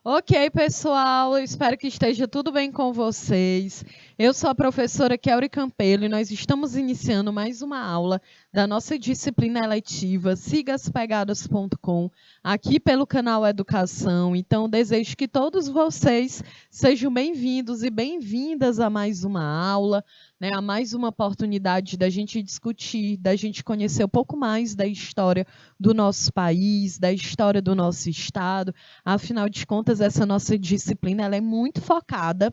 Ok, pessoal, eu espero que esteja tudo bem com vocês. Eu sou a professora Kelly Campelo e nós estamos iniciando mais uma aula da nossa disciplina eletiva sigaspegadas.com, aqui pelo canal Educação. Então, desejo que todos vocês sejam bem-vindos e bem-vindas a mais uma aula, né, a mais uma oportunidade da gente discutir, da gente conhecer um pouco mais da história do nosso país, da história do nosso estado. Afinal de contas, essa nossa disciplina ela é muito focada,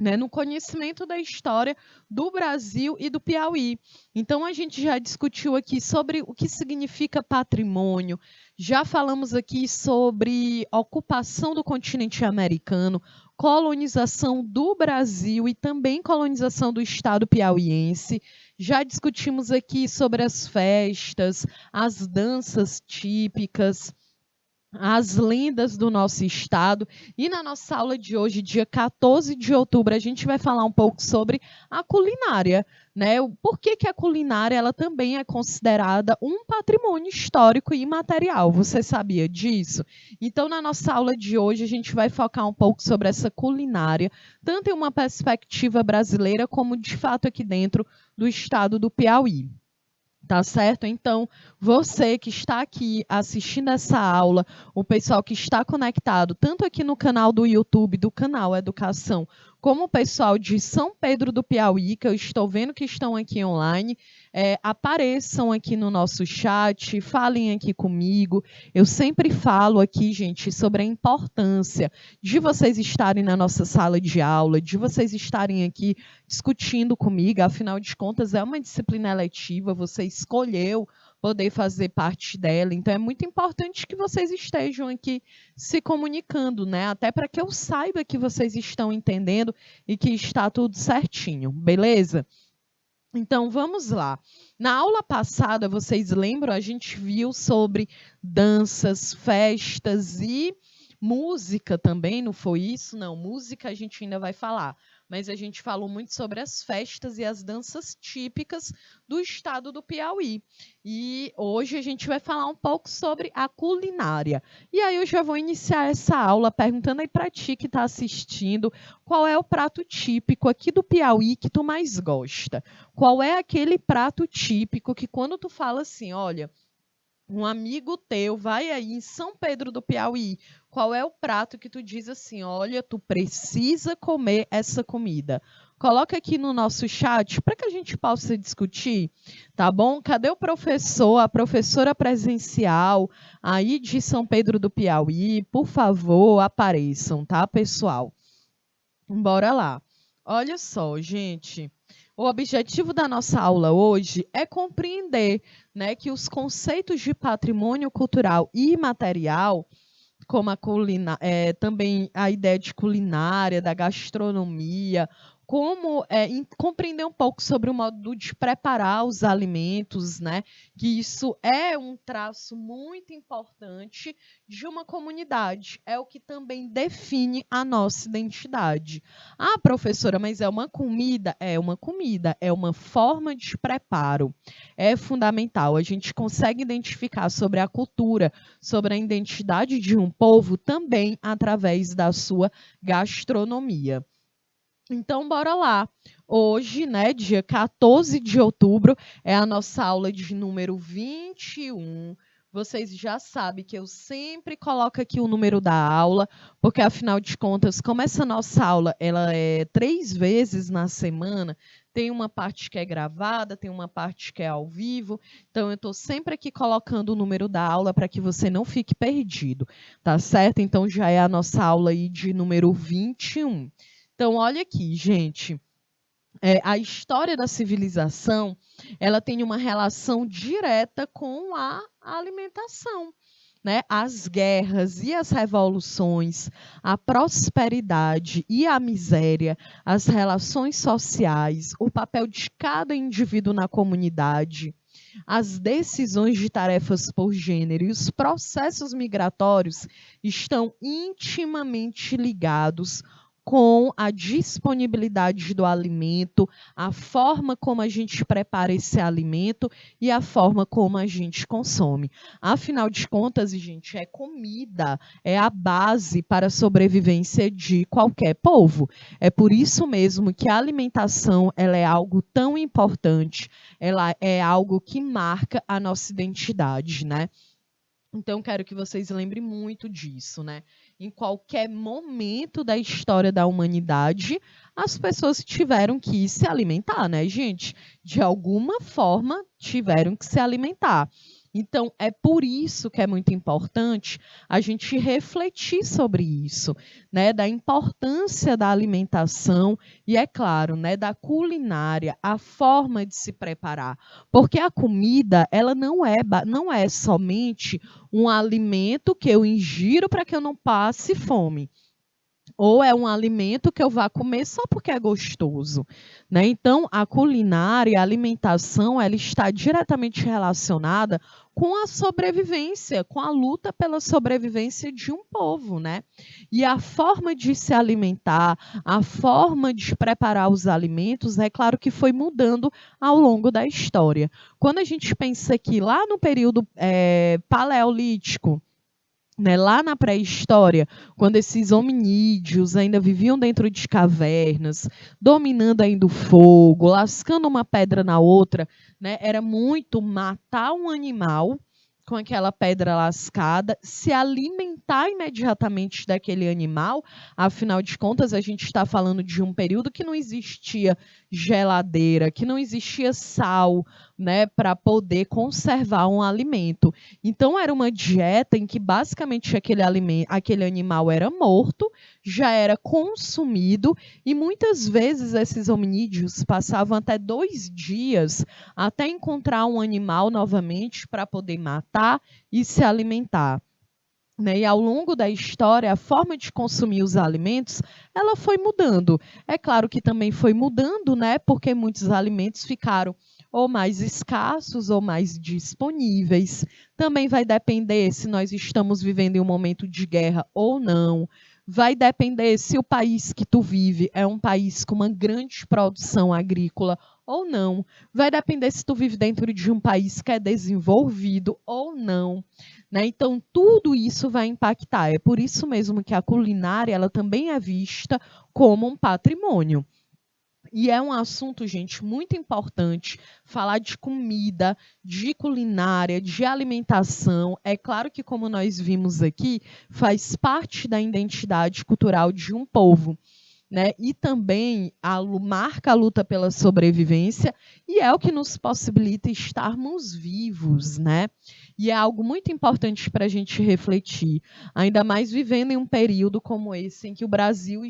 né, no conhecimento da história do Brasil e do Piauí. Então, a gente já discutiu aqui sobre o que significa patrimônio, já falamos aqui sobre ocupação do continente americano, colonização do Brasil e também colonização do estado piauiense. Já discutimos aqui sobre as festas, as danças típicas, as lendas do nosso estado. E na nossa aula de hoje, dia 14 de outubro, a gente vai falar um pouco sobre a culinária, né? Por que que a culinária ela também é considerada um patrimônio histórico e imaterial? Você sabia disso? Então, na nossa aula de hoje, a gente vai focar um pouco sobre essa culinária, tanto em uma perspectiva brasileira, como de fato aqui dentro do estado do Piauí. Tá certo? Então, você que está aqui assistindo essa aula, o pessoal que está conectado, tanto aqui no canal do YouTube, do canal Educação, como o pessoal de São Pedro do Piauí, que eu estou vendo que estão aqui online, apareçam aqui no nosso chat, falem aqui comigo. Eu sempre falo aqui, gente, sobre a importância de vocês estarem na nossa sala de aula, de vocês estarem aqui discutindo comigo. Afinal de contas, é uma disciplina eletiva, você escolheu poder fazer parte dela, então é muito importante que vocês estejam aqui se comunicando, né? Até para que eu saiba que vocês estão entendendo e que está tudo certinho, beleza? Então, vamos lá. Na aula passada, vocês lembram, a gente viu sobre danças, festas e música também, não foi isso? Não, música a gente ainda vai falar, mas a gente falou muito sobre as festas e as danças típicas do estado do Piauí. E hoje a gente vai falar um pouco sobre a culinária. E aí eu já vou iniciar essa aula perguntando aí para ti que está assistindo, qual é o prato típico aqui do Piauí que tu mais gosta? Qual é aquele prato típico que quando tu fala assim, olha, um amigo teu vai aí em São Pedro do Piauí, qual é o prato que tu diz assim, olha, tu precisa comer essa comida? Coloca aqui no nosso chat para que a gente possa discutir, tá bom? Cadê o professor, a professora presencial aí de São Pedro do Piauí? Por favor, apareçam, tá, pessoal? Bora lá. Olha só, gente. O objetivo da nossa aula hoje é compreender, né, que os conceitos de patrimônio cultural e imaterial, como também a ideia de culinária, da gastronomia, como compreender um pouco sobre o modo de preparar os alimentos, né? Que isso é um traço muito importante de uma comunidade, é o que também define a nossa identidade. Ah, professora, mas é uma comida? É uma comida, é uma forma de preparo. É fundamental, a gente consegue identificar sobre a cultura, sobre a identidade de um povo também através da sua gastronomia. Então, bora lá. Hoje, né, dia 14 de outubro, é a nossa aula de número 21. Vocês já sabem que eu sempre coloco aqui o número da aula, porque, afinal de contas, como essa nossa aula ela é 3 vezes na semana, tem uma parte que é gravada, tem uma parte que é ao vivo, então eu estou sempre aqui colocando o número da aula para que você não fique perdido, tá certo? Então, já é a nossa aula aí de número 21. Então, olha aqui, gente, a história da civilização, ela tem uma relação direta com a alimentação, né? As guerras e as revoluções, a prosperidade e a miséria, as relações sociais, o papel de cada indivíduo na comunidade, as decisões de tarefas por gênero e os processos migratórios estão intimamente ligados com a disponibilidade do alimento, a forma como a gente prepara esse alimento e a forma como a gente consome. Afinal de contas, gente, comida é a base para a sobrevivência de qualquer povo. É por isso mesmo que a alimentação ela é algo tão importante, ela é algo que marca a nossa identidade, né? Então, quero que vocês lembrem muito disso, né? Em qualquer momento da história da humanidade, as pessoas tiveram que se alimentar, né, gente? De alguma forma, tiveram que se alimentar. Então, é por isso que é muito importante a gente refletir sobre isso, né? Da importância da alimentação e, é claro, né, da culinária, a forma de se preparar. Porque a comida, ela não é somente um alimento que eu ingiro para que eu não passe fome. Ou é um alimento que eu vá comer só porque é gostoso, né? Então, a culinária, a alimentação, ela está diretamente relacionada com a sobrevivência, com a luta pela sobrevivência de um povo, né? E a forma de se alimentar, a forma de preparar os alimentos, é claro que foi mudando ao longo da história. Quando a gente pensa que lá no período paleolítico, né, lá na pré-história, quando esses hominídeos ainda viviam dentro de cavernas, dominando ainda o fogo, lascando uma pedra na outra, né, era muito matar um animal com aquela pedra lascada, se alimentar imediatamente daquele animal. Afinal de contas, a gente está falando de um período que não existia geladeira, que não existia sal, né, para poder conservar um alimento. Então, era uma dieta em que basicamente aquele animal era morto, já era consumido, e muitas vezes esses hominídeos passavam até 2 dias até encontrar um animal novamente para poder matar e se alimentar. Né? E ao longo da história, a forma de consumir os alimentos, ela foi mudando. É claro que também foi mudando, né? Porque muitos alimentos ficaram ou mais escassos ou mais disponíveis. Também vai depender se nós estamos vivendo em um momento de guerra ou não. Vai depender se o país que tu vive é um país com uma grande produção agrícola ou não. Vai depender se tu vive dentro de um país que é desenvolvido ou não. Né? Então, tudo isso vai impactar. É por isso mesmo que a culinária ela também é vista como um patrimônio. E é um assunto, gente, muito importante falar de comida, de culinária, de alimentação. É claro que, como nós vimos aqui, faz parte da identidade cultural de um povo. Né? E também marca a luta pela sobrevivência e é o que nos possibilita estarmos vivos, né? E é algo muito importante para a gente refletir, ainda mais vivendo em um período como esse, em que o Brasil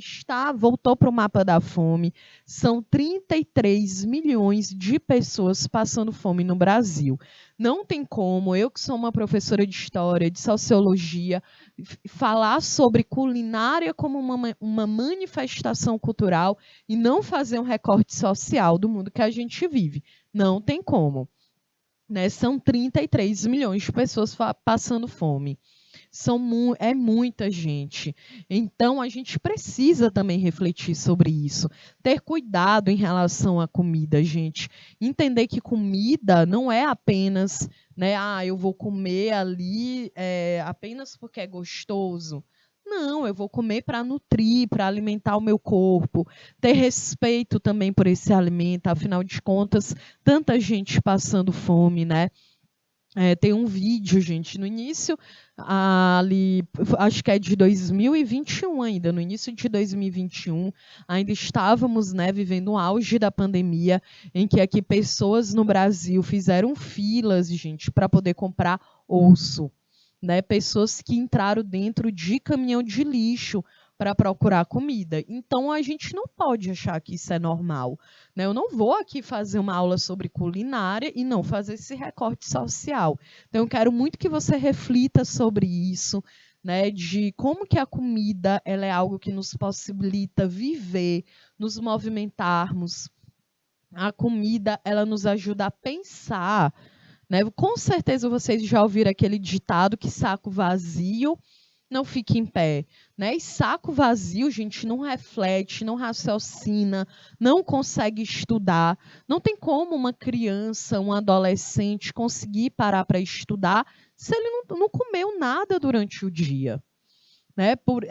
voltou para o mapa da fome. São 33 milhões de pessoas passando fome no Brasil. Não tem como, eu que sou uma professora de história, de sociologia, falar sobre culinária como uma manifestação cultural e não fazer um recorte social do mundo que a gente vive. Não tem como. Né? São 33 milhões de pessoas passando fome. É muita gente. Então, a gente precisa também refletir sobre isso. Ter cuidado em relação à comida, gente. Entender que comida não é apenas, né, eu vou comer ali apenas porque é gostoso. Não, eu vou comer para nutrir, para alimentar o meu corpo. Ter respeito também por esse alimento. Afinal de contas, tanta gente passando fome, né? Tem um vídeo, gente, no início, ali, acho que é de 2021 ainda, no início de 2021, ainda estávamos, né, vivendo um auge da pandemia, em que aqui pessoas no Brasil fizeram filas, gente, para poder comprar osso. Né, pessoas que entraram dentro de caminhão de lixo para procurar comida. Então, a gente não pode achar que isso é normal. Né? Eu não vou aqui fazer uma aula sobre culinária e não fazer esse recorte social. Então, eu quero muito que você reflita sobre isso, né, de como que a comida ela é algo que nos possibilita viver, nos movimentarmos. A comida ela nos ajuda a pensar. Né? Com certeza vocês já ouviram aquele ditado que saco vazio não fica em pé, né? E saco vazio, gente, não reflete, não raciocina, não consegue estudar. Não tem como uma criança, um adolescente conseguir parar para estudar se ele não comeu nada durante o dia. Né? Por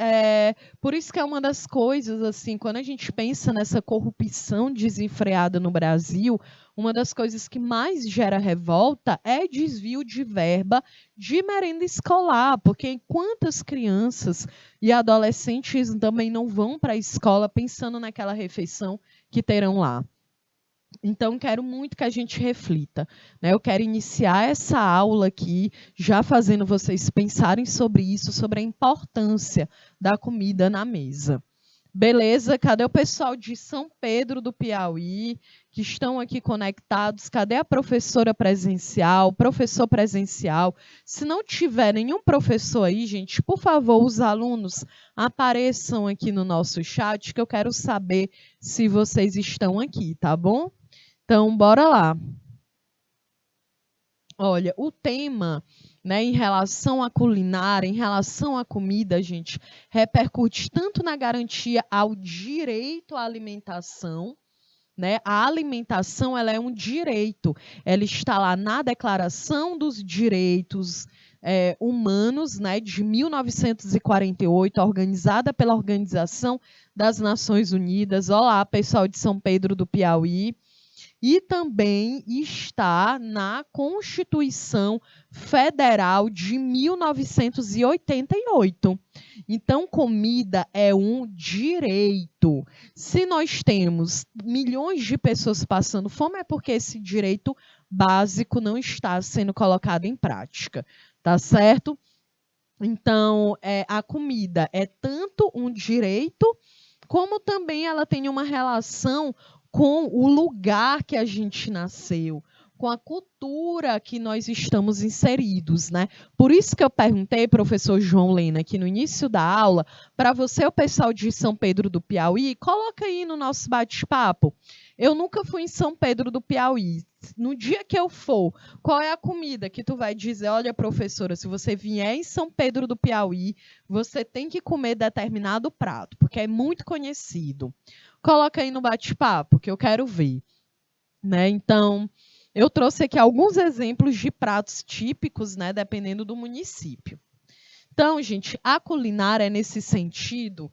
isso que é uma das coisas, assim, quando a gente pensa nessa corrupção desenfreada no Brasil, uma das coisas que mais gera revolta é desvio de verba de merenda escolar, porque quantas crianças e adolescentes também não vão para a escola pensando naquela refeição que terão lá. Então, quero muito que a gente reflita, né? Eu quero iniciar essa aula aqui, já fazendo vocês pensarem sobre isso, sobre a importância da comida na mesa. Beleza? Cadê o pessoal de São Pedro do Piauí, que estão aqui conectados? Cadê a professora presencial, professor presencial? Se não tiver nenhum professor aí, gente, por favor, os alunos apareçam aqui no nosso chat, que eu quero saber se vocês estão aqui, tá bom? Então, bora lá. Olha, o tema, né, em relação à culinária, em relação à comida, gente, repercute tanto na garantia ao direito à alimentação, né? A alimentação, ela é um direito, ela está lá na Declaração dos Direitos Humanos, né, de 1948, organizada pela Organização das Nações Unidas. Olá, pessoal de São Pedro do Piauí. E também está na Constituição Federal de 1988. Então, comida é um direito. Se nós temos milhões de pessoas passando fome, é porque esse direito básico não está sendo colocado em prática, tá certo? Então, a comida é tanto um direito, como também ela tem uma relação com o lugar que a gente nasceu, com a cultura que nós estamos inseridos, né? Por isso que eu perguntei, professor João Lena, aqui no início da aula, para você, o pessoal de São Pedro do Piauí, coloca aí no nosso bate-papo. Eu nunca fui em São Pedro do Piauí. No dia que eu for, qual é a comida que tu vai dizer? Olha, professora, se você vier em São Pedro do Piauí, você tem que comer determinado prato, porque é muito conhecido. Coloca aí no bate-papo, que eu quero ver. Né? Então, eu trouxe aqui alguns exemplos de pratos típicos, né, dependendo do município. Então, gente, a culinária é nesse sentido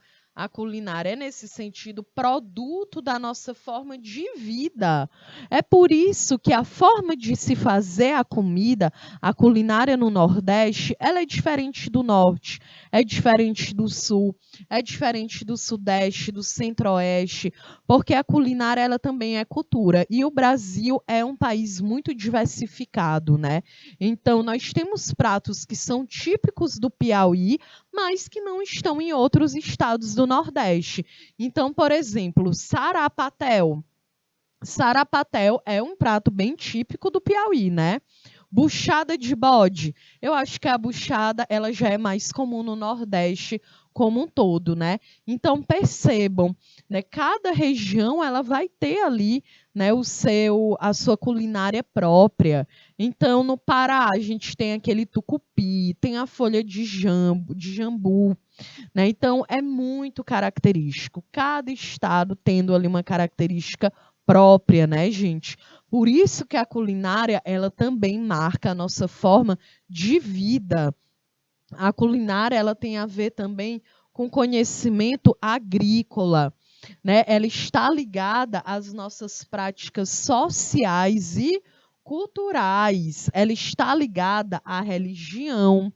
produto da nossa forma de vida. É por isso que a forma de se fazer a comida, a culinária no Nordeste, ela é diferente do Norte, é diferente do Sul, é diferente do Sudeste, do Centro-Oeste, porque a culinária ela também é cultura. E o Brasil é um país muito diversificado, né? Então, nós temos pratos que são típicos do Piauí, mas que não estão em outros estados do Nordeste. Então, por exemplo, sarapatel. Sarapatel é um prato bem típico do Piauí, né? Buchada de bode. Eu acho que a buchada ela já é mais comum no Nordeste como um todo, né? Então percebam, né? Cada região ela vai ter ali, né, a sua culinária própria. Então no Pará a gente tem aquele tucupi, tem a folha de jambu, né? Então é muito característico. Cada estado tendo ali uma característica própria, né, gente? Por isso que a culinária, ela também marca a nossa forma de vida. A culinária, ela tem a ver também com conhecimento agrícola, né? Ela está ligada às nossas práticas sociais e culturais. Ela está ligada à religião,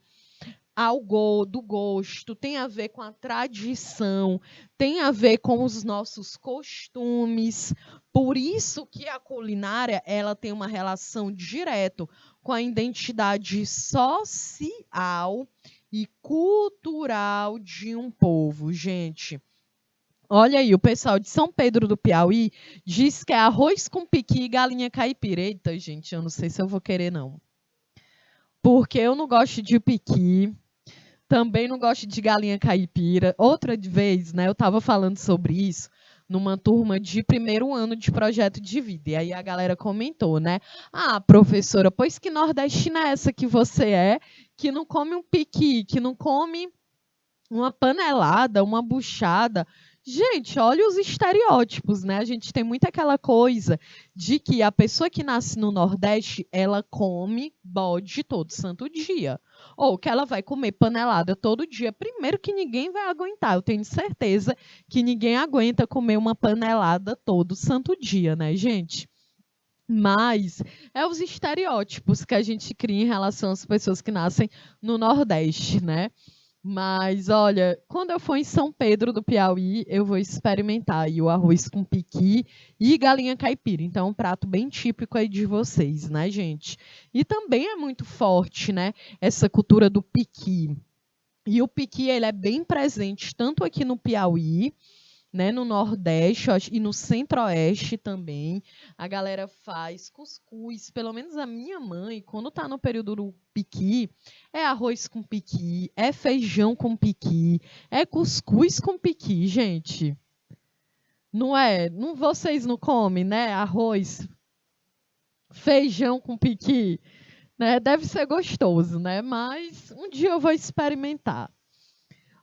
do gosto, tem a ver com a tradição, tem a ver com os nossos costumes. Por isso que a culinária ela tem uma relação direta com a identidade social e cultural de um povo, gente. Olha aí, o pessoal de São Pedro do Piauí diz que é arroz com piqui e galinha caipira. Eita, gente, eu não sei se eu vou querer, não. Porque eu não gosto de piqui. Também não gosto de galinha caipira. Outra vez, né, eu estava falando sobre isso numa turma de primeiro ano de projeto de vida. E aí a galera comentou, né? Ah, professora, pois que nordestina é essa que você é, que não come um piqui, que não come uma panelada, uma buchada. Gente, olha os estereótipos, né? A gente tem muito aquela coisa de que a pessoa que nasce no Nordeste, ela come bode todo santo dia. Ou que ela vai comer panelada todo dia. Primeiro que ninguém vai aguentar. Eu tenho certeza que ninguém aguenta comer uma panelada todo santo dia, né, gente? Mas é os estereótipos que a gente cria em relação às pessoas que nascem no Nordeste, né? Mas olha, quando eu for em São Pedro do Piauí, eu vou experimentar aí o arroz com piqui e galinha caipira. Então, é um prato bem típico aí de vocês, né, gente? E também é muito forte, né, essa cultura do piqui. E o piqui, ele é bem presente tanto aqui no Piauí, né, no Nordeste e no Centro-Oeste também. A galera faz cuscuz, pelo menos a minha mãe, quando tá no período do piqui, é arroz com piqui, é feijão com piqui, é cuscuz com piqui, gente. Não é? Não, vocês não comem, né? Arroz, feijão com piqui, né? Deve ser gostoso, né? Mas um dia eu vou experimentar.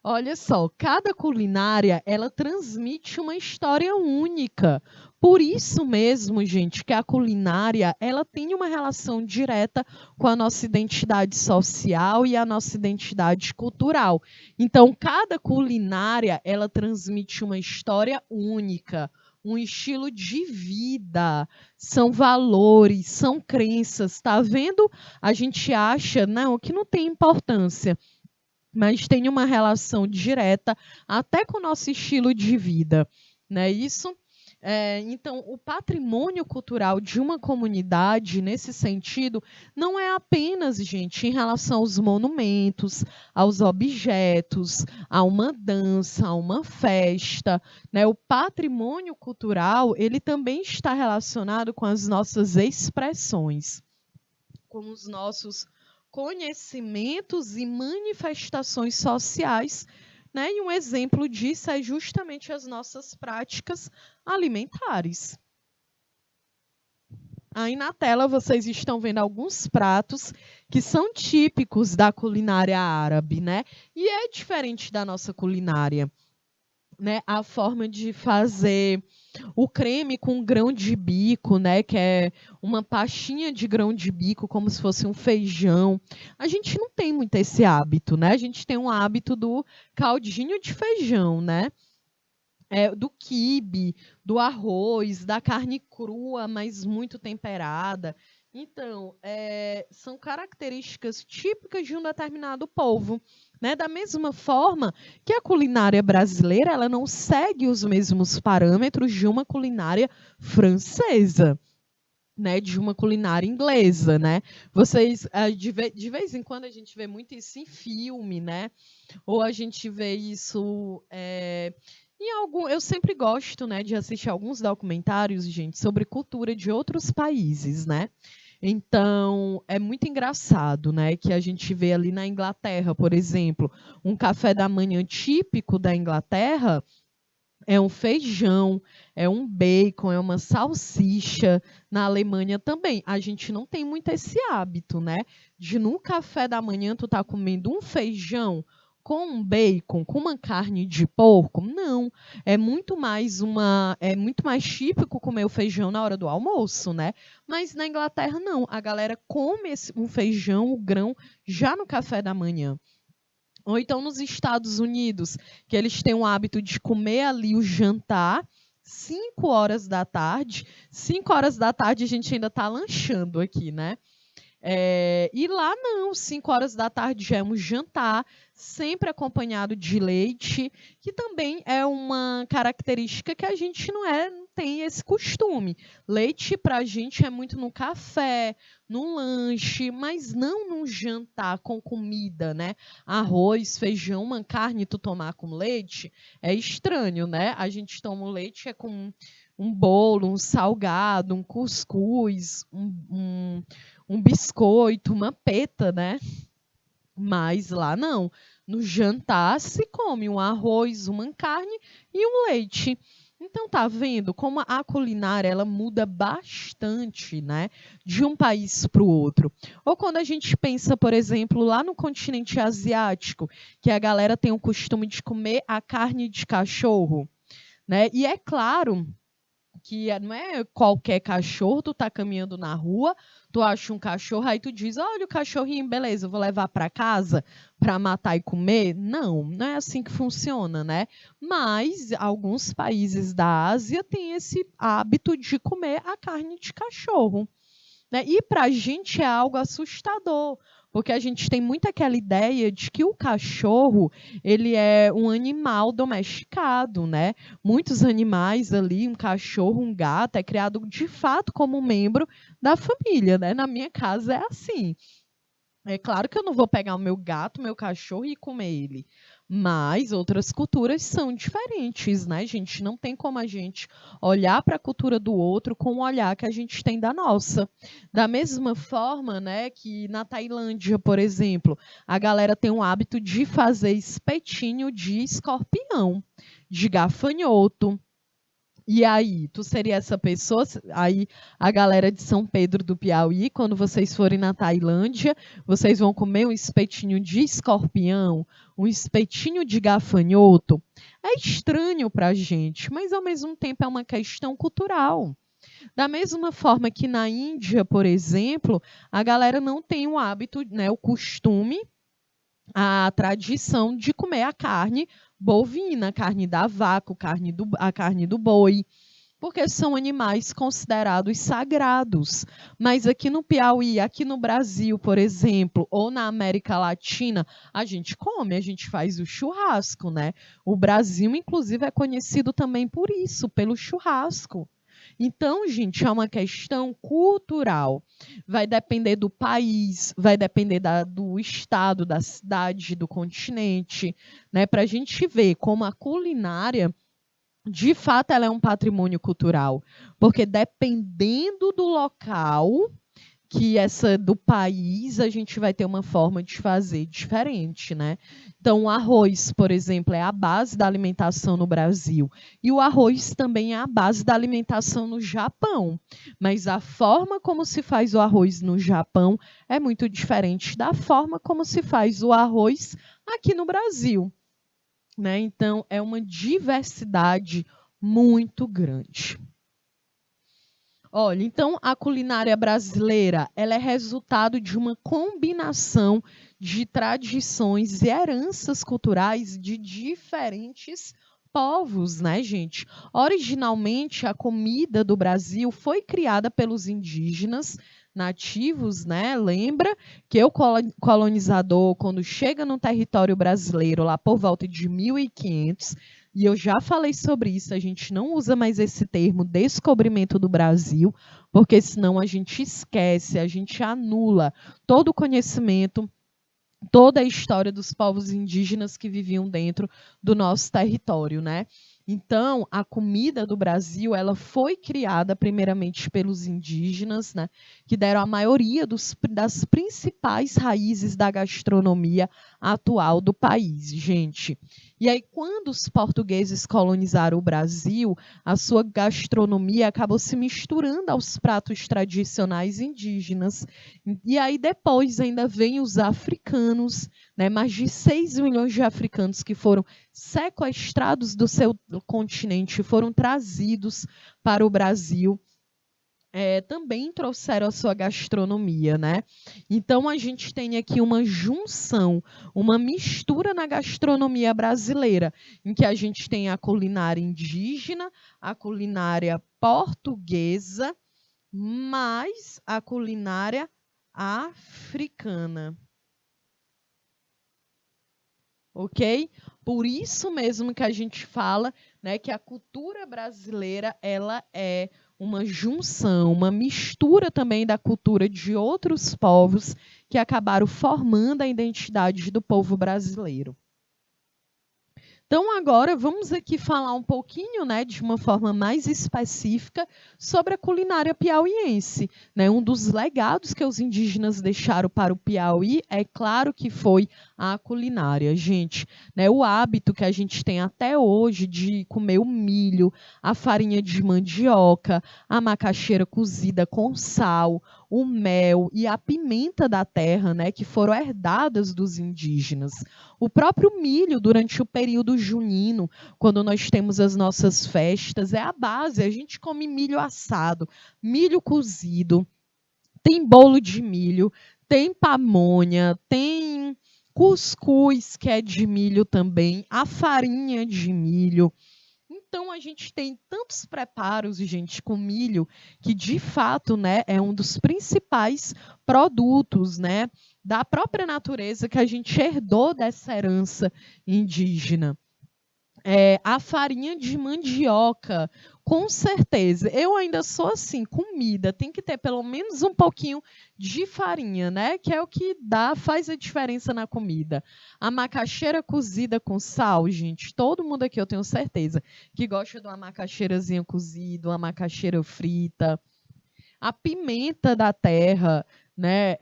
Olha só, cada culinária, ela transmite uma história única. Por isso mesmo, gente, que a culinária, ela tem uma relação direta com a nossa identidade social e a nossa identidade cultural. Então, cada culinária, ela transmite uma história única, um estilo de vida, são valores, são crenças, tá vendo? A gente acha, não, que não tem importância, mas tem uma relação direta até com o nosso estilo de vida, né? Isso. Então, o patrimônio cultural de uma comunidade, nesse sentido, não é apenas, gente, em relação aos monumentos, aos objetos, a uma dança, a uma festa, né? O patrimônio cultural, ele também está relacionado com as nossas expressões, com os nossos conhecimentos e manifestações sociais, né? E um exemplo disso é justamente as nossas práticas alimentares. Aí na tela vocês estão vendo alguns pratos que são típicos da culinária árabe, né? E é diferente da nossa culinária, né? A forma de fazer o creme com grão de bico, né, que é uma pastinha de grão de bico, como se fosse um feijão. A gente não tem muito esse hábito, né? A gente tem um hábito do caldinho de feijão, né? Do quibe, do arroz, da carne crua, mas muito temperada. Então, são características típicas de um determinado povo, né? Da mesma forma que a culinária brasileira, ela não segue os mesmos parâmetros de uma culinária francesa, né, de uma culinária inglesa, né? Vocês, de vez em quando a gente vê muito isso em filme, né? Ou a gente vê isso em algum. Eu sempre gosto, né, de assistir alguns documentários, gente, sobre cultura de outros países, né? Então, é muito engraçado, né, que a gente vê ali na Inglaterra, por exemplo, um café da manhã típico da Inglaterra é um feijão, é um bacon, é uma salsicha. Na Alemanha também. A gente não tem muito esse hábito, né? De no café da manhã tu tá comendo um feijão com um bacon, com uma carne de porco. Não, é muito mais típico comer o feijão na hora do almoço, né? Mas na Inglaterra não. A galera come um feijão, o grão já no café da manhã. Ou então nos Estados Unidos, que eles têm o hábito de comer ali o jantar 5 horas da tarde. 5 horas da tarde a gente ainda está lanchando aqui, né? E lá não, 5 horas da tarde já é um jantar, sempre acompanhado de leite, que também é uma característica que a gente não tem esse costume. Leite para a gente é muito no café, no lanche, mas não num jantar com comida, né? Arroz, feijão, uma carne tu tomar com leite é estranho, né? A gente toma o leite com um bolo, um salgado, um cuscuz, um biscoito, uma peta, né? Mas lá não. No jantar se come um arroz, uma carne e um leite. Então tá vendo como a culinária ela muda bastante, né, de um país para o outro. Ou quando a gente pensa, por exemplo, lá no continente asiático, que a galera tem o costume de comer a carne de cachorro, né? E é claro que não é qualquer cachorro, tu tá caminhando na rua, tu acha um cachorro, aí tu diz, olha o cachorrinho, beleza, eu vou levar para casa para matar e comer. Não, não é assim que funciona, né? Mas alguns países da Ásia têm esse hábito de comer a carne de cachorro, né? E para a gente é algo assustador, porque a gente tem muito aquela ideia de que o cachorro ele é um animal domesticado, né? Muitos animais ali, um cachorro, um gato, é criado de fato como um membro da família, né? Na minha casa é assim. É claro que eu não vou pegar o meu gato, meu cachorro e comer ele. Mas outras culturas são diferentes, né, gente? Não tem como a gente olhar para a cultura do outro com o olhar que a gente tem da nossa. Da mesma forma, né, que na Tailândia, por exemplo, a galera tem o hábito de fazer espetinho de escorpião, de gafanhoto. E aí, tu seria essa pessoa? Aí, a galera de São Pedro do Piauí, quando vocês forem na Tailândia, vocês vão comer um espetinho de escorpião, um espetinho de gafanhoto. É estranho pra gente, mas ao mesmo tempo é uma questão cultural. Da mesma forma que na Índia, por exemplo, a galera não tem o hábito, né, o costume, a tradição de comer a carne bovina, a carne da vaca, a carne do boi, porque são animais considerados sagrados. Mas aqui no Piauí, aqui no Brasil, por exemplo, ou na América Latina, a gente come, a gente faz o churrasco, né? O Brasil, inclusive, é conhecido também por isso, pelo churrasco. Então, gente, é uma questão cultural. Vai depender do país, vai depender do estado, da cidade, do continente, né? Para a gente ver como a culinária de fato, ela é um patrimônio cultural, porque dependendo do local que essa do país, a gente vai ter uma forma de fazer diferente, né? Então, o arroz, por exemplo, é a base da alimentação no Brasil, e o arroz também é a base da alimentação no Japão. Mas a forma como se faz o arroz no Japão é muito diferente da forma como se faz o arroz aqui no Brasil, né? Então, é uma diversidade muito grande. Olha, então a culinária brasileira, ela é resultado de uma combinação de tradições e heranças culturais de diferentes povos, né, gente? Originalmente, a comida do Brasil foi criada pelos indígenas nativos, né? Lembra que o colonizador, quando chega no território brasileiro, lá por volta de 1500, e eu já falei sobre isso, a gente não usa mais esse termo descobrimento do Brasil, porque senão a gente esquece, a gente anula todo o conhecimento, toda a história dos povos indígenas que viviam dentro do nosso território, né? Então, a comida do Brasil, ela foi criada primeiramente pelos indígenas, né, que deram a maioria das principais raízes da gastronomia atual do país, gente. E aí, quando os portugueses colonizaram o Brasil, a sua gastronomia acabou se misturando aos pratos tradicionais indígenas. E aí, depois, ainda vem os africanos, né, mais de 6 milhões de africanos que foram sequestrados do seu continente, foram trazidos para o Brasil, também trouxeram a sua gastronomia, né? Então a gente tem aqui uma junção, uma mistura na gastronomia brasileira, em que a gente tem a culinária indígena, a culinária portuguesa, mais a culinária africana. Ok? Por isso mesmo que a gente fala, né, que a cultura brasileira ela é uma junção, uma mistura também da cultura de outros povos que acabaram formando a identidade do povo brasileiro. Então, agora vamos aqui falar um pouquinho, né, de uma forma mais específica sobre a culinária piauiense, né? Um dos legados que os indígenas deixaram para o Piauí, é claro que foi a culinária, gente, né? O hábito que a gente tem até hoje de comer o milho, a farinha de mandioca, a macaxeira cozida com sal, o mel e a pimenta da terra, né, que foram herdadas dos indígenas. O próprio milho, durante o período junino, quando nós temos as nossas festas, é a base. A gente come milho assado, milho cozido, tem bolo de milho, tem pamonha, tem cuscuz, que é de milho também, a farinha de milho. Então, a gente tem tantos preparos, gente, com milho, que de fato, né, é um dos principais produtos, né, da própria natureza que a gente herdou dessa herança indígena. A farinha de mandioca, com certeza. Eu ainda sou assim, comida tem que ter pelo menos um pouquinho de farinha, né? Que é o que faz a diferença na comida. A macaxeira cozida com sal, gente, todo mundo aqui eu tenho certeza que gosta de uma macaxeirazinha cozida, uma macaxeira frita. A pimenta da terra, né?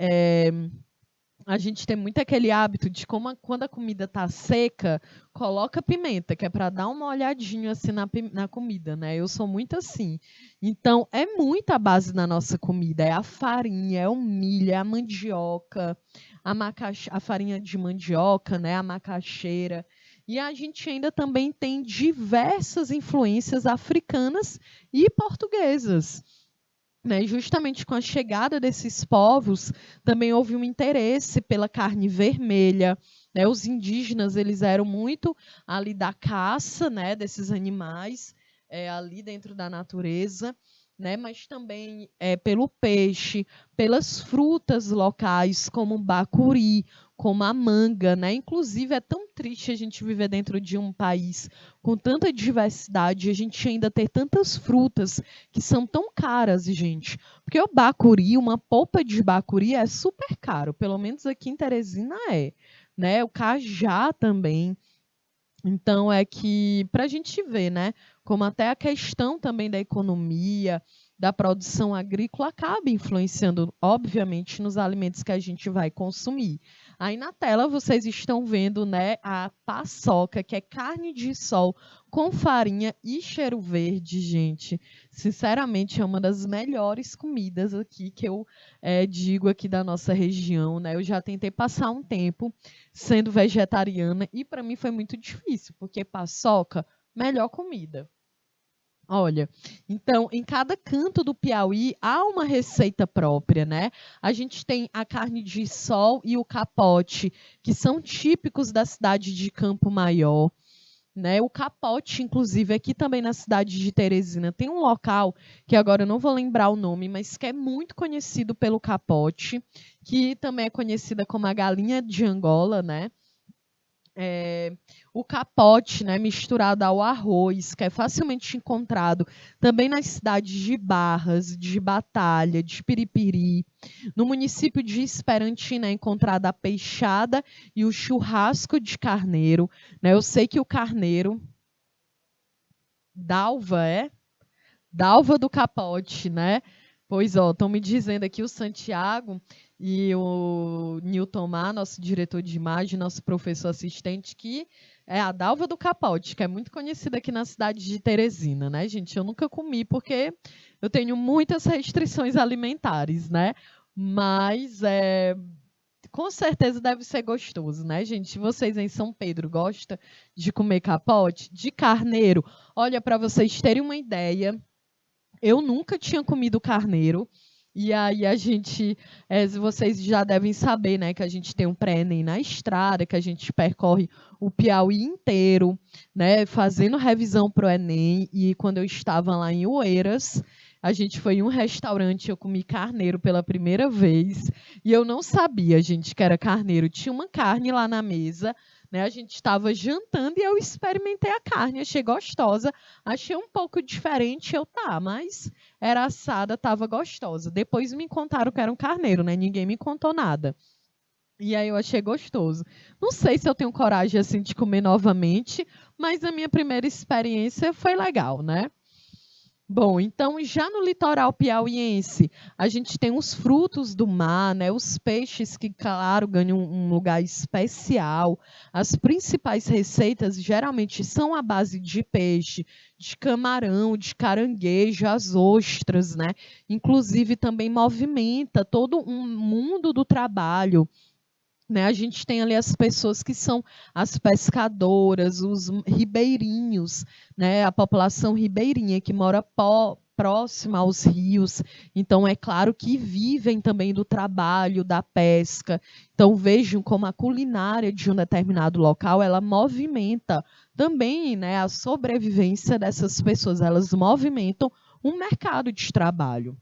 A gente tem muito aquele hábito de quando a comida tá seca, coloca pimenta, que é para dar uma olhadinha assim na comida, né? Eu sou muito assim. Então, é muita base na nossa comida. É a farinha, é o milho, é a mandioca, a farinha de mandioca, né? A macaxeira. E a gente ainda também tem diversas influências africanas e portuguesas, né? Justamente com a chegada desses povos, também houve um interesse pela carne vermelha, né? Os indígenas, eles eram muito ali da caça, né, desses animais, ali dentro da natureza, né? Mas também pelo peixe, pelas frutas locais, como o bacuri, como a manga, né? Inclusive, é tão triste a gente viver dentro de um país com tanta diversidade, a gente ainda ter tantas frutas que são tão caras, gente. Porque o bacuri, uma polpa de bacuri é super caro, pelo menos aqui em Teresina é, né? O cajá também. Então, é que, para a gente ver, né, como até a questão também da economia, da produção agrícola, acaba influenciando, obviamente, nos alimentos que a gente vai consumir. Aí na tela vocês estão vendo, né, a paçoca, que é carne de sol com farinha e cheiro verde, gente. Sinceramente, é uma das melhores comidas aqui que eu digo aqui da nossa região, né? Eu já tentei passar um tempo sendo vegetariana e para mim foi muito difícil, porque paçoca, melhor comida. Olha, então, em cada canto do Piauí há uma receita própria, né? A gente tem a carne de sol e o capote, que são típicos da cidade de Campo Maior, né? O capote, inclusive, aqui também na cidade de Teresina, tem um local que agora eu não vou lembrar o nome, mas que é muito conhecido pelo capote, que também é conhecida como a galinha de Angola, né? O capote, né, misturado ao arroz, que é facilmente encontrado também nas cidades de Barras, de Batalha, de Piripiri. No município de Esperantina é encontrada a peixada e o churrasco de carneiro, né? Eu sei que o carneiro, Dalva, Dalva do Capote, né? Pois, ó, estão me dizendo aqui o Santiago e o Nilton Mar, nosso diretor de imagem, nosso professor assistente, que é a Dalva do Capote, que é muito conhecida aqui na cidade de Teresina, né, gente? Eu nunca comi porque eu tenho muitas restrições alimentares, né? Mas com certeza deve ser gostoso, né, gente? Se vocês em São Pedro gostam de comer capote, de carneiro, olha, para vocês terem uma ideia, eu nunca tinha comido carneiro. E aí a gente, vocês já devem saber, né, que a gente tem um pré-ENEM na estrada, que a gente percorre o Piauí inteiro, né, fazendo revisão para o Enem. E quando eu estava lá em Oeiras, a gente foi em um restaurante, eu comi carneiro pela primeira vez, e eu não sabia, gente, que era carneiro. Tinha uma carne lá na mesa, né, a gente estava jantando e eu experimentei a carne, achei gostosa, achei um pouco diferente, mas era assada, estava gostosa. Depois me contaram que era um carneiro, né? Ninguém me contou nada. E aí eu achei gostoso. Não sei se eu tenho coragem assim de comer novamente, mas a minha primeira experiência foi legal, né? Bom, então já no litoral piauiense, a gente tem os frutos do mar, né? Os peixes que, claro, ganham um lugar especial. As principais receitas geralmente são à base de peixe, de camarão, de caranguejo, as ostras, né? Inclusive também movimenta todo um mundo do trabalho, né? A gente tem ali as pessoas que são as pescadoras, os ribeirinhos, né? A população ribeirinha que mora próxima aos rios. Então, é claro que vivem também do trabalho, da pesca. Então, vejam como a culinária de um determinado local, ela movimenta também, né, a sobrevivência dessas pessoas. Elas movimentam um mercado de trabalho.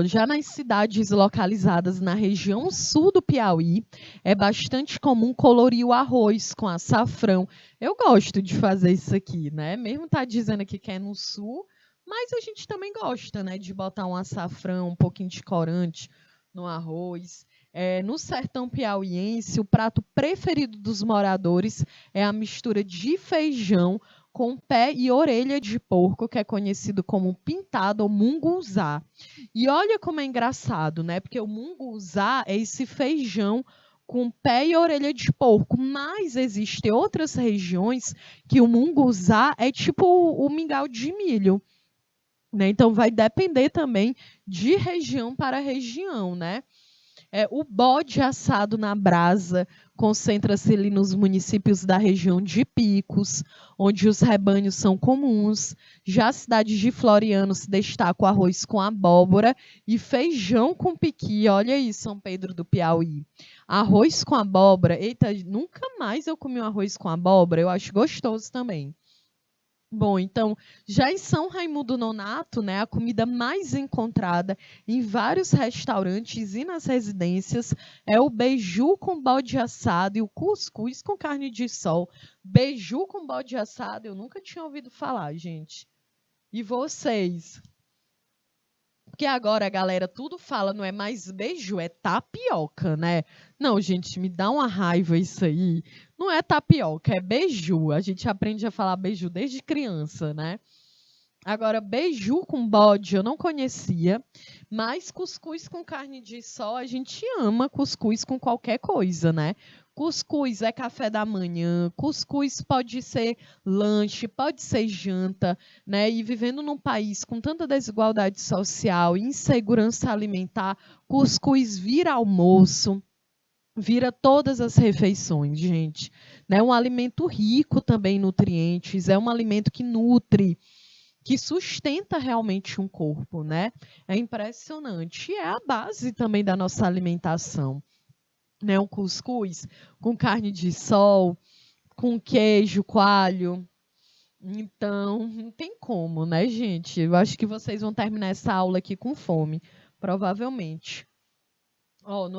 Já nas cidades localizadas na região sul do Piauí, é bastante comum colorir o arroz com açafrão. Eu gosto de fazer isso aqui, né? Mesmo tá dizendo aqui que é no sul, mas a gente também gosta, né, de botar um açafrão, um pouquinho de corante no arroz. No sertão piauiense, o prato preferido dos moradores é a mistura de feijão com pé e orelha de porco, que é conhecido como pintado ou munguzá. E olha como é engraçado, né? Porque o munguzá é esse feijão com pé e orelha de porco, mas existem outras regiões que o munguzá é tipo o mingau de milho, né? Então vai depender também de região para região, né? O bode assado na brasa concentra-se ali nos municípios da região de Picos, onde os rebanhos são comuns. Já a cidade de Floriano se destaca o arroz com abóbora e feijão com piqui. Olha aí, São Pedro do Piauí. Arroz com abóbora. Eita, nunca mais eu comi um arroz com abóbora. Eu acho gostoso também. Bom, então, já em São Raimundo Nonato, né, a comida mais encontrada em vários restaurantes e nas residências é o beiju com bode assado e o cuscuz com carne de sol. Beiju com bode assado, eu nunca tinha ouvido falar, gente. E vocês? Porque agora a galera tudo fala, não é mais beiju, é tapioca, né? Não, gente, me dá uma raiva isso aí. Não é tapioca, é beiju. A gente aprende a falar beiju desde criança, né? Agora, beiju com bode eu não conhecia, mas cuscuz com carne de sol, a gente ama cuscuz com qualquer coisa, né? Cuscuz é café da manhã, cuscuz pode ser lanche, pode ser janta, né? E vivendo num país com tanta desigualdade social e insegurança alimentar, cuscuz vira almoço, vira todas as refeições, gente. É um alimento rico também em nutrientes, é um alimento que nutre, que sustenta realmente um corpo, né? É impressionante. E é a base também da nossa alimentação, né? Um cuscuz com carne de sol, com queijo, coalho. Então, não tem como, né, gente? Eu acho que vocês vão terminar essa aula aqui com fome, provavelmente.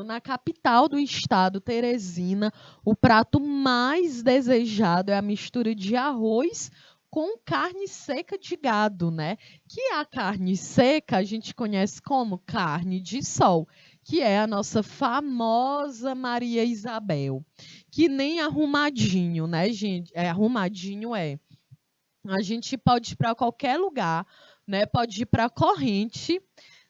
Na capital do estado, Teresina, o prato mais desejado é a mistura de arroz com carne seca de gado, né? Que a carne seca a gente conhece como carne de sol, que é a nossa famosa Maria Isabel, que nem arrumadinho, né, gente? Arrumadinho é. A gente pode ir para qualquer lugar, né? Pode ir para a corrente,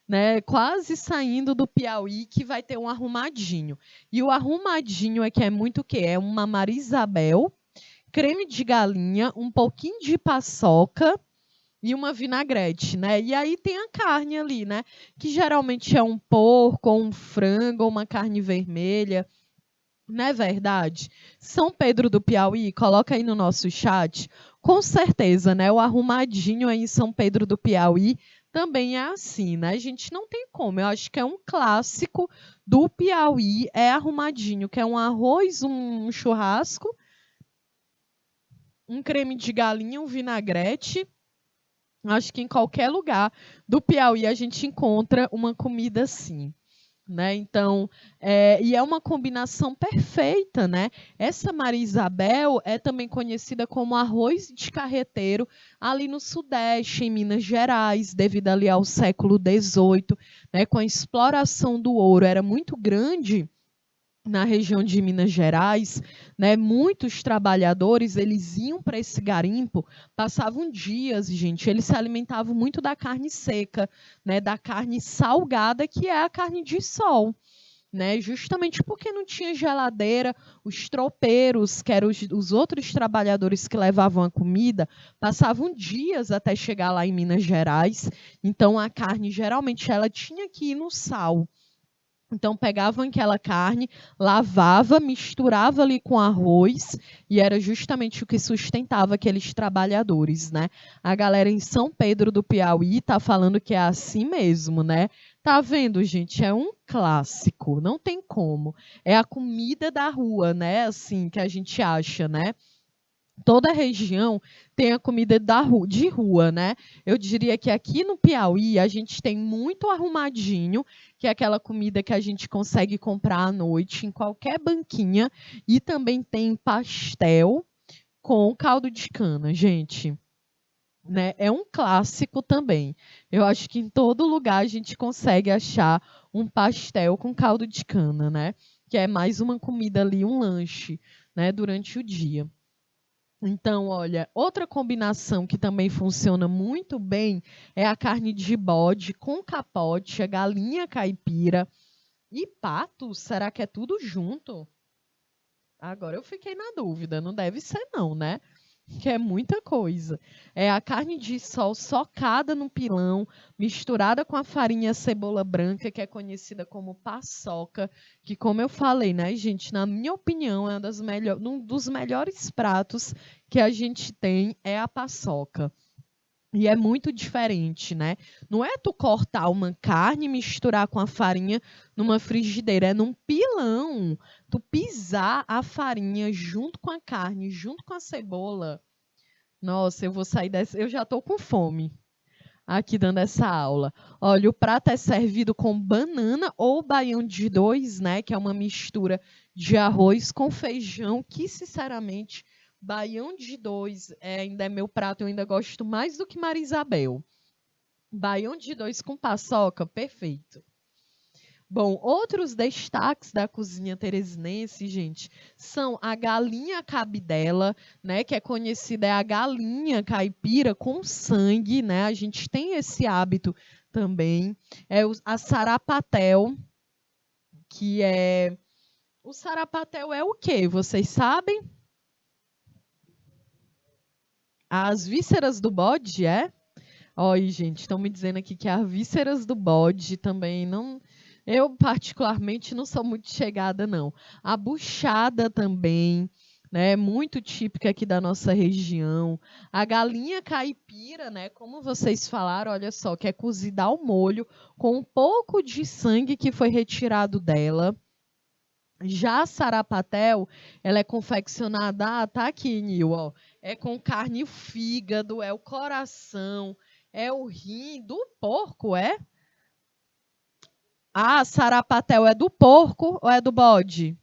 né, quase saindo do Piauí, que vai ter um arrumadinho. E o arrumadinho é que é muito o quê? É uma Maria Isabel, creme de galinha, um pouquinho de paçoca e uma vinagrete, né? E aí tem a carne ali, né? Que geralmente é um porco, ou um frango, ou uma carne vermelha. Não é verdade? São Pedro do Piauí, coloca aí no nosso chat. Com certeza, né? O arrumadinho aí em São Pedro do Piauí também é assim, né? A gente não tem como. Eu acho que é um clássico do Piauí, é arrumadinho, que é um arroz, um churrasco, um creme de galinha, um vinagrete. Acho que em qualquer lugar do Piauí a gente encontra uma comida assim. Né? Então, e é uma combinação perfeita, né? Essa Maria Isabel é também conhecida como arroz de carreteiro ali no Sudeste, em Minas Gerais, devido ali ao século XVIII, né? Com a exploração do ouro, era muito grande na região de Minas Gerais, né, muitos trabalhadores, eles iam para esse garimpo, passavam dias, gente, eles se alimentavam muito da carne seca, né, da carne salgada, que é a carne de sol. Né, justamente porque não tinha geladeira, os tropeiros, que eram os outros trabalhadores que levavam a comida, passavam dias até chegar lá em Minas Gerais. Então, a carne, geralmente, ela tinha que ir no sal. Então, pegavam aquela carne, lavava, misturava ali com arroz, e era justamente o que sustentava aqueles trabalhadores, né? A galera em São Pedro do Piauí tá falando que é assim mesmo, né? Tá vendo, gente? É um clássico, não tem como. É a comida da rua, né? Assim, que a gente acha, né? Toda região tem a comida de rua, né? Eu diria que aqui no Piauí a gente tem muito arrumadinho, que é aquela comida que a gente consegue comprar à noite em qualquer banquinha, e também tem pastel com caldo de cana, gente. Né? É um clássico também. Eu acho que em todo lugar a gente consegue achar um pastel com caldo de cana, né? Que é mais uma comida ali, um lanche, né? Durante o dia. Então, olha, outra combinação que também funciona muito bem é a carne de bode com capote, a galinha caipira e pato. Será que é tudo junto? Agora eu fiquei na dúvida. Não deve ser não, né? Que é muita coisa. É a carne de sol socada no pilão, misturada com a farinha cebola branca, que é conhecida como paçoca, que, como eu falei, né, gente, na minha opinião, é um dos melhores pratos que a gente tem é a paçoca. E é muito diferente, né? Não é tu cortar uma carne e misturar com a farinha numa frigideira, é num pilão. Tu pisar a farinha junto com a carne, junto com a cebola. Nossa, eu vou sair dessa. Eu já estou com fome aqui dando essa aula. Olha, o prato é servido com banana ou baião de dois, né? Que é uma mistura de arroz com feijão, que, sinceramente, baião de dois ainda é meu prato, eu ainda gosto mais do que Maria Isabel. Baião de dois com paçoca, perfeito. Bom, outros destaques da cozinha teresinense, gente, são a galinha cabidela, né, que é conhecida é a galinha caipira com sangue, né? A gente tem esse hábito também. A sarapatel, que é o sarapatel é o quê? Vocês sabem? As vísceras do bode, é? Olha, gente, estão me dizendo aqui que as vísceras do bode também não. Eu, particularmente, não sou muito chegada, não. A buchada também, né? Muito típica aqui da nossa região. A galinha caipira, né? Como vocês falaram, olha só, que é cozida ao molho com um pouco de sangue que foi retirado dela. Já a sarapatel, ela é confeccionada, tá aqui, Nil, ó. É com carne e o fígado, é o coração, é o rim do porco, é? Ah, sarapatel é do porco ou é do bode?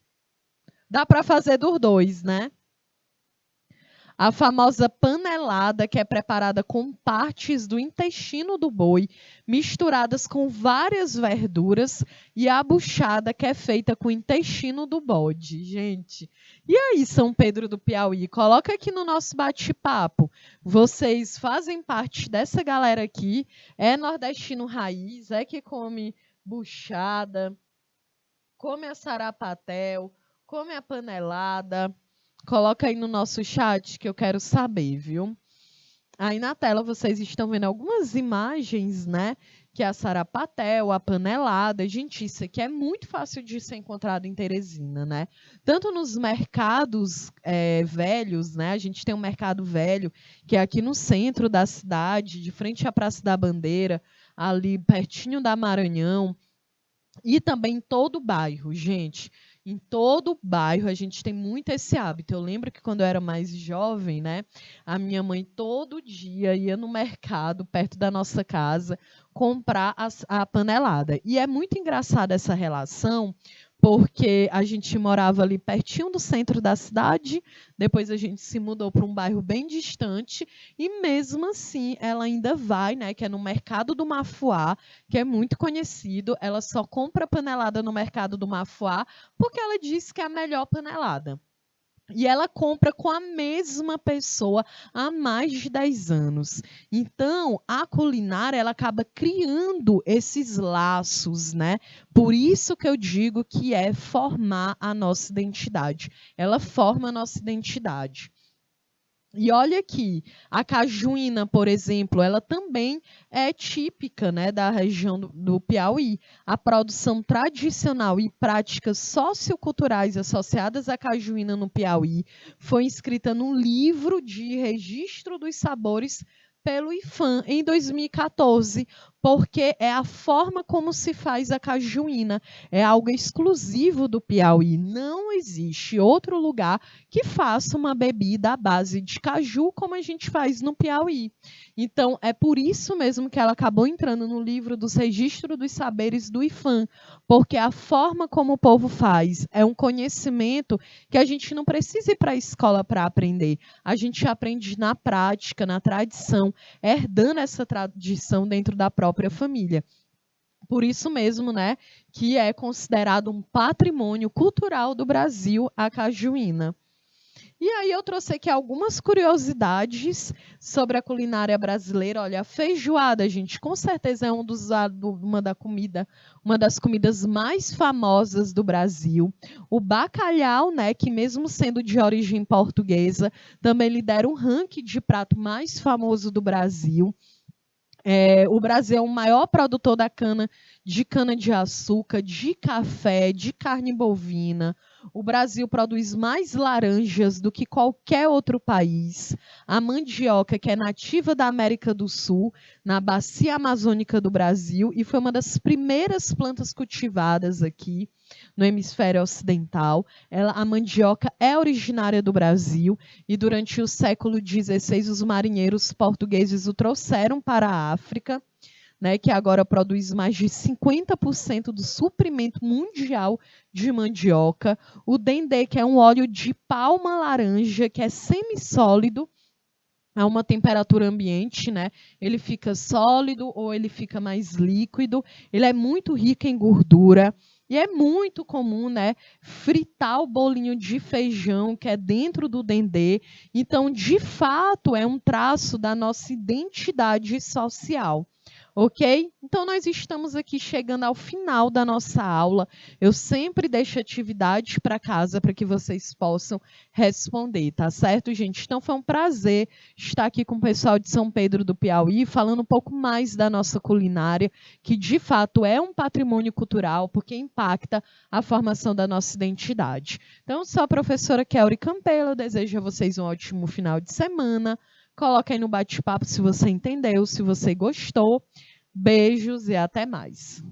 Dá para fazer dos dois, né? A famosa panelada, que é preparada com partes do intestino do boi, misturadas com várias verduras, e a buchada, que é feita com o intestino do bode. Gente, e aí, São Pedro do Piauí? Coloca aqui no nosso bate-papo. Vocês fazem parte dessa galera aqui? É nordestino raiz? É que come buchada, come a sarapatel, come a panelada? Coloca aí no nosso chat que eu quero saber, viu? Aí na tela vocês estão vendo algumas imagens, né? Que é a sarapatel, a panelada. Gente, isso aqui é muito fácil de ser encontrado em Teresina, né? Tanto nos mercados velhos, né? A gente tem um mercado velho, que é aqui no centro da cidade, de frente à Praça da Bandeira, ali pertinho da Maranhão. E também em todo o bairro, gente. Em todo o bairro a gente tem muito esse hábito. Eu lembro que quando eu era mais jovem, né, a minha mãe todo dia ia no mercado perto da nossa casa comprar a panelada. E é muito engraçada essa relação, porque a gente morava ali pertinho do centro da cidade, depois a gente se mudou para um bairro bem distante, e mesmo assim ela ainda vai, né, que é no Mercado do Mafuá, que é muito conhecido, ela só compra panelada no Mercado do Mafuá, porque ela diz que é a melhor panelada. E ela compra com a mesma pessoa há mais de 10 anos. Então, a culinária ela acaba criando esses laços, né? Por isso que eu digo que é formar a nossa identidade. Ela forma a nossa identidade. E olha aqui, a cajuína, por exemplo, ela também é típica, né, da região do Piauí. A produção tradicional e práticas socioculturais associadas à cajuína no Piauí foi inscrita no livro de Registro dos Sabores pelo IFAM em 2014, porque é a forma como se faz a cajuína. É algo exclusivo do Piauí. Não existe outro lugar que faça uma bebida à base de caju, como a gente faz no Piauí. Então, é por isso mesmo que ela acabou entrando no livro dos registros dos saberes do IFAM, porque a forma como o povo faz é um conhecimento que a gente não precisa ir para a escola para aprender. A gente aprende na prática, na tradição, herdando essa tradição dentro da própria família. Por isso mesmo, né, que é considerado um patrimônio cultural do Brasil a cajuína. E aí eu trouxe aqui algumas curiosidades sobre a culinária brasileira. Olha, a feijoada, gente, com certeza é uma das comidas mais famosas do Brasil. O bacalhau, né, que mesmo sendo de origem portuguesa, também lidera o ranking de prato mais famoso do Brasil. O Brasil é o maior produtor de cana-de-açúcar, de café, de carne bovina. O Brasil produz mais laranjas do que qualquer outro país. A mandioca, que é nativa da América do Sul, na bacia amazônica do Brasil, e foi uma das primeiras plantas cultivadas aqui no hemisfério ocidental. A mandioca é originária do Brasil e durante o século XVI os marinheiros portugueses o trouxeram para a África, né, que agora produz mais de 50% do suprimento mundial de mandioca. O dendê, que é um óleo de palma laranja, que é semissólido a uma temperatura ambiente, né? Ele fica sólido ou ele fica mais líquido. Ele é muito rico em gordura. E é muito comum, né, fritar o bolinho de feijão que é dentro do dendê. Então, de fato, é um traço da nossa identidade social. Ok? Então, nós estamos aqui chegando ao final da nossa aula. Eu sempre deixo atividade para casa para que vocês possam responder, tá certo, gente? Então, foi um prazer estar aqui com o pessoal de São Pedro do Piauí, falando um pouco mais da nossa culinária, que de fato é um patrimônio cultural, porque impacta a formação da nossa identidade. Então, sou a professora Kelly Campelo, eu desejo a vocês um ótimo final de semana. Coloca aí no bate-papo se você entendeu, se você gostou. Beijos e até mais.